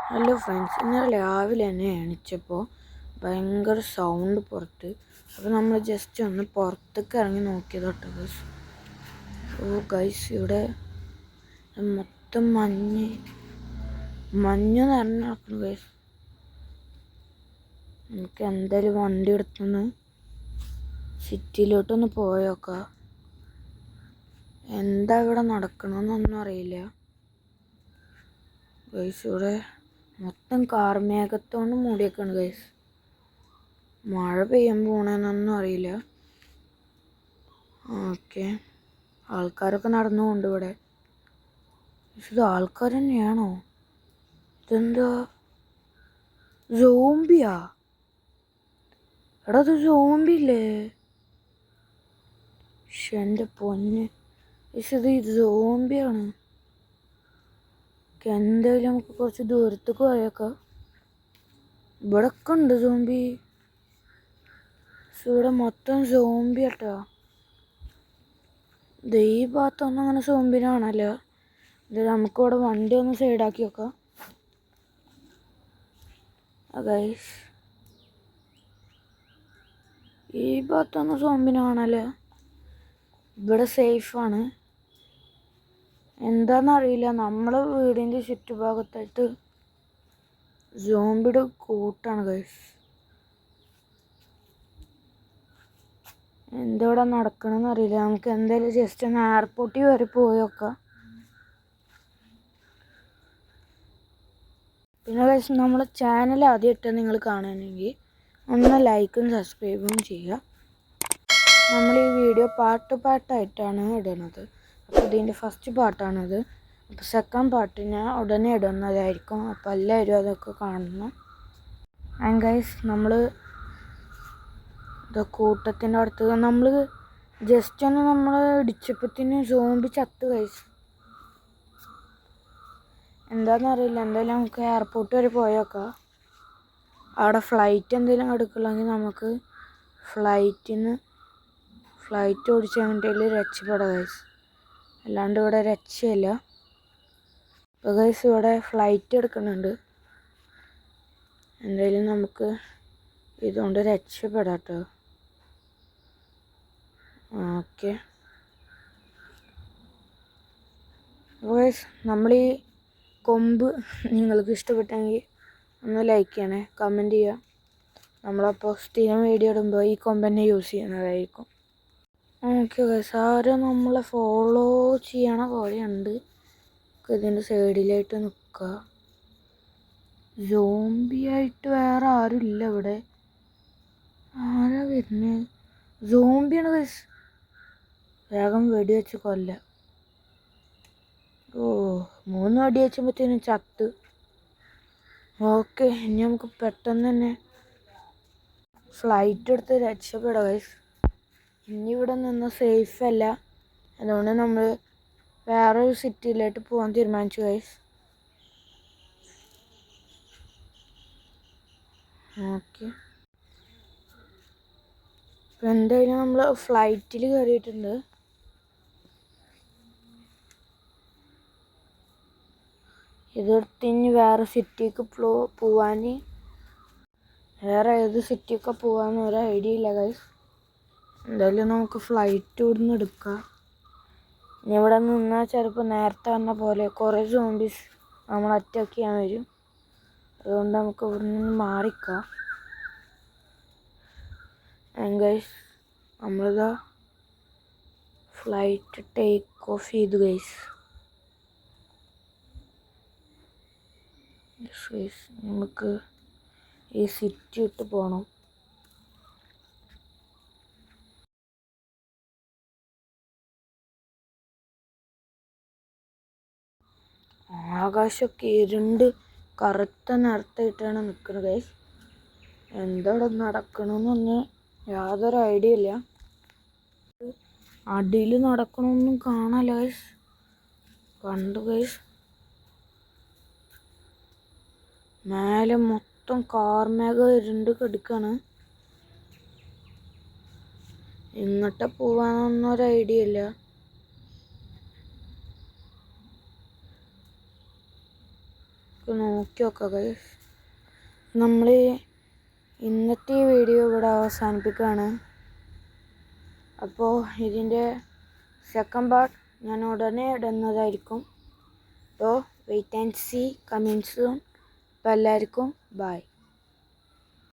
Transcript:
Hello friends, ഇന്നലെ രാവിലെ തന്നെ എണീച്ചപ്പോൾ ഭയങ്കര സൗണ്ട് പുറത്ത്. അപ്പോൾ നമ്മൾ ജസ്റ്റ് ഒന്ന് പുറത്തേക്ക് ഇറങ്ങി നോക്കിയതോട്ടെ ഗൈസ്. ഗൈസ്, ഇവിടെ മൊത്തം മഞ്ഞ് നിറഞ്ഞു നടക്കുന്നു ഗൈസ്. നമുക്ക് എന്തായാലും വണ്ടി എടുത്തൊന്ന് സിറ്റിയിലോട്ടൊന്ന് പോയോക്കാം. എന്താ ഇവിടെ നടക്കണമെന്നൊന്നും അറിയില്ല ഗൈസ്. ഇവിടെ മൊത്തം കാർമേഘത്തോണ്ട് മൂടിയൊക്കെയാണ് ഗൈസ്. മഴ പെയ്യാൻ പോണെന്നൊന്നും അറിയില്ല. ഓക്കെ, ആൾക്കാരൊക്കെ നടന്നുകൊണ്ട് ഇവിടെ. ഇത് ആൾക്കാർ തന്നെയാണോ? ഇതെന്താ സോംബിയാ? എടാ, അത് സോംബില്ലേ? എൻ്റെ പൊന്ന്, ഇത് സോംബിയാണ്. എന്തായാലും നമുക്ക് കുറച്ച് ദൂരത്തേക്ക് പോയേക്കാം. ഇവിടെ ഒക്കെ ഉണ്ട് സോംബി. ഇവിടെ മൊത്തം സോംബി കേട്ടോ. ഈ ഭാഗത്തൊന്നും അങ്ങനെ സോംബിനെ കാണാല്ലോ. ഇത് നമുക്കിവിടെ വണ്ടി ഒന്ന് സൈഡാക്കി വെക്കാം. ഗൈസ്, ഈ ഭാഗത്തൊന്നും സോംബിനെ കാണാല്ലോ. ഇവിടെ സേഫാണ്. എന്താണെന്നറിയില്ല, നമ്മളെ വീടിൻ്റെ ചുറ്റുഭാഗത്തായിട്ട് സോംബിയുടെ കൂട്ടാണ് ഗൈസ്. എന്തോടെ നടക്കണമെന്ന് അറിയില്ല. നമുക്ക് എന്തായാലും ജസ്റ്റ് ഒന്ന് എയർപോർട്ടിൽ വരെ പോയി നോക്കാം. പിന്നെ ഗൈസ്, നമ്മളെ ചാനൽ ആദ്യമായിട്ട് നിങ്ങൾ കാണുകയാണെങ്കിൽ ഒന്ന് ലൈക്കും സബ്സ്ക്രൈബും ചെയ്യുക. നമ്മൾ ഈ വീഡിയോ പാട്ടായിട്ടാണ് ഇടുന്നത്. അപ്പോൾ ഇതിൻ്റെ ഫസ്റ്റ് പാർട്ടാണിത്. അപ്പോൾ സെക്കൻഡ് പാർട്ട് ഞാൻ ഉടനെ ഇടുന്നതായിരിക്കും. അപ്പോൾ എല്ലാവരും അതൊക്കെ കാണണം. ആൻഡ് ഗൈസ്, നമ്മൾ കൂട്ടത്തിൻ്റെ അടുത്ത് നമ്മൾ ജസ്റ്റ് ഒന്ന് നമ്മൾ ഇടിച്ചപ്പത്തിന് സോംബി ചത്ത് ഗൈസ്. എന്താണെന്നറിയില്ല. എന്തായാലും നമുക്ക് എയർപോർട്ട് വരെ പോയേക്കാം. അവിടെ ഫ്ലൈറ്റ് എന്തെങ്കിലും എടുക്കണമെങ്കിൽ നമുക്ക് ഫ്ലൈറ്റ് ഓടിച്ച് എങ്ങോട്ടേലും രക്ഷപ്പെടാം ഗൈസ്. അല്ലാണ്ട് ഇവിടെ രക്ഷയില്ല. അപ്പോൾ ഗൈസ്, ഇവിടെ ഫ്ലൈറ്റ് എടുക്കുന്നുണ്ട്. എന്തായാലും നമുക്ക് ഇതുകൊണ്ട് രക്ഷപ്പെടാം കേട്ടോ. ഓക്കെ ഗൈസ്, നമ്മൾ ഈ കൊമ്പ് നിങ്ങൾക്ക് ഇഷ്ടപ്പെട്ടെങ്കിൽ ഒന്ന് ലൈക്ക് ചെയ്യണേ, കമൻറ്റ് ചെയ്യുക. നമ്മളപ്പോൾ സ്ഥിരം വീഡിയോ ഇടുമ്പോൾ ഈ കൊമ്പ് തന്നെ യൂസ് ചെയ്യുന്നതായിരിക്കും. ഓക്കെ ഗൈസ്, ആരും നമ്മളെ ഫോളോ ചെയ്യണ പോലെയുണ്ട്. ഇതിൻ്റെ സൈഡിലായിട്ട് നിൽക്കുക. സോംബിയായിട്ട് വേറെ ആരും ഇല്ല ഇവിടെ. ആരാ വരുന്നത്? സോംബിയാണ് ഗൈസ്. വേഗം വെടിവെച്ച് കൊല്ല. 3 വെടി വെച്ചുമ്പോഴത്തേനും ചത്ത്. ഓക്കെ, ഇനി നമുക്ക് പെട്ടെന്ന് തന്നെ ഫ്ലൈറ്റ് എടുത്ത് രക്ഷപ്പെടാം ഗൈസ്. ഇനി ഇവിടെ നിന്ന് സേഫ് അല്ല. അതുകൊണ്ട് നമ്മൾ വേറൊരു സിറ്റിയിലോട്ട് പോകാൻ തീരുമാനിച്ചു ഗൈസ്. ഓക്കെ, ഇപ്പം എന്തായാലും നമ്മൾ ഫ്ലൈറ്റിൽ കയറിയിട്ടുണ്ട്. ഇതെടുത്ത് ഇനി വേറെ സിറ്റിക്ക് പോവാൻ, വേറെ ഏത് സിറ്റിയൊക്കെ പോകാമെന്ന് ഒരു ഐഡിയ ഇല്ല ഗൈസ്. എന്തായാലും നമുക്ക് ഫ്ലൈറ്റ് ഇവിടുന്ന് എടുക്കാം. ഇനി ഇവിടെ നിന്നാൽ ചിലപ്പോൾ നേരത്തെ വന്ന പോലെ കുറേ സോംബീസ് നമ്മൾ അറ്റാക്ക് ചെയ്യാൻ വരും. അതുകൊണ്ട് നമുക്ക് ഇവിടെ നിന്ന് മാറിക്കാം. ഗൈസ്, നമ്മളിതാ ഫ്ലൈറ്റ് ടേക്ക് ഓഫ് ചെയ്തു ഗൈസ്. നമുക്ക് ഈ സിറ്റി ഇട്ട് പോകണം. ആകാശമൊക്കെ ഇരുണ്ട് കറുത്ത നിറത്തായിട്ടാണ് നിൽക്കുന്നത് ഗൈസ്. എന്താ ഇവിടെ നടക്കണമെന്നൊന്നും യാതൊരു ഐഡിയ ഇല്ല. അടിയിൽ നടക്കണമെന്നും കാണാല്ല ഗൈസ്. കണ്ടു ഗൈസ്, മേലെ മൊത്തം കാർമേഘം ഇരുണ്ട് കിടക്കാണ്. എങ്ങോട്ടാ പോവാനൊന്നും ഒരു ഐഡിയ ഇല്ല. നോക്കി നോക്കാം ഗൈസ്. നമ്മൾ ഇന്നത്തെ ഈ വീഡിയോ ഇവിടെ അവസാനിപ്പിക്കുകയാണ്. അപ്പോൾ ഇതിൻ്റെ സെക്കൻഡ് പാർട്ട് ഞാൻ ഉടനെ ഇടുന്നതായിരിക്കും. അപ്പോൾ wait and see coming soon. അപ്പോൾ എല്ലാവർക്കും ബൈ.